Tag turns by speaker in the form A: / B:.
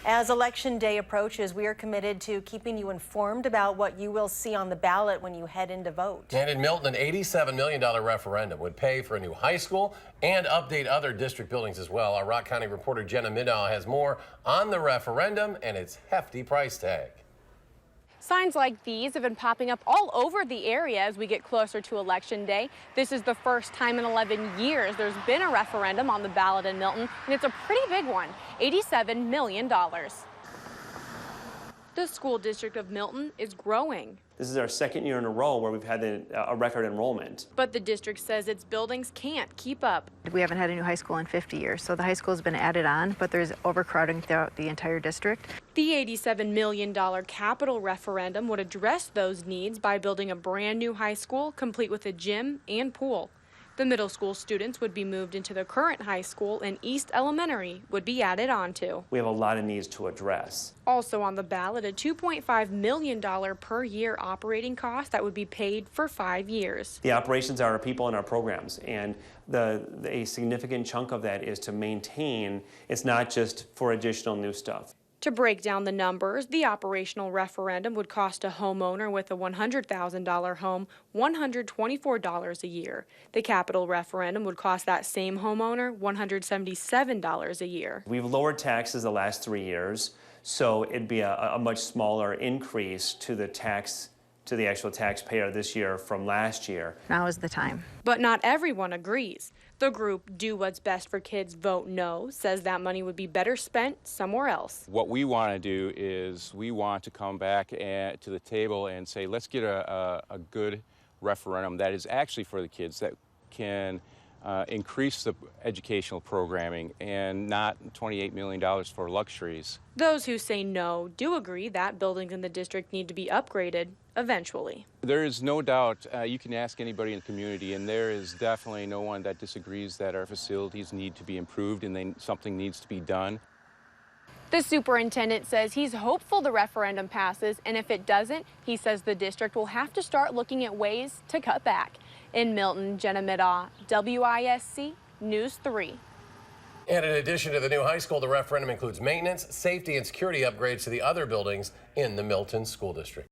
A: As Election Day approaches, we are committed to keeping you informed about what you will see on the ballot when you head in to vote.
B: And in Milton, an $87 million referendum would pay for a new high school and update other district buildings as well. Our Rock County reporter Jenna Middaugh has more on the referendum and its hefty price tag.
C: Signs like these have been popping up all over the area as we get closer to Election Day. This is the first time in 11 years there's been a referendum on the ballot in Milton, and it's a pretty big one, $87 million. The School District of Milton is growing.
D: This is our second year in a row where we've had a record enrollment.
C: But the district says its buildings can't keep up.
E: We haven't had a new high school in 50 years, so the high school has been added on, but there's overcrowding throughout the entire district.
C: The $87 million capital referendum would address those needs by building a brand new high school complete with a gym and pool. The middle school students would be moved into the current high school, and East Elementary would be added onto.
D: We have a lot of needs to address.
C: Also on the ballot, a $2.5 million per year operating cost that would be paid for 5 years.
D: The operations are our people and our programs, and a significant chunk of that is to maintain. It's not just for additional new stuff.
C: To break down the numbers, the operational referendum would cost a homeowner with a $100,000 home $124 a year. The capital referendum would cost that same homeowner $177 a year.
D: We've lowered taxes the last 3 years, so it'd be a much smaller increase to the actual taxpayer this year from last year.
E: Now is the time.
C: But not everyone agrees. The group Do What's Best for Kids Vote No says that money would be better spent somewhere else.
F: What we want to do is we want to come back to the table and say, let's get a good referendum that is actually for the kids, that can increase the educational programming and not $28 million for luxuries.
C: Those who say no do agree that buildings in the district need to be upgraded eventually.
F: There is no doubt, you can ask anybody in the community, and there is definitely no one that disagrees that our facilities need to be improved and something needs to be done.
C: The superintendent says he's hopeful the referendum passes, and if it doesn't, he says the district will have to start looking at ways to cut back. In Milton, Jenna Middaugh, WISC News 3.
B: And in addition to the new high school, the referendum includes maintenance, safety, and security upgrades to the other buildings in the Milton School District.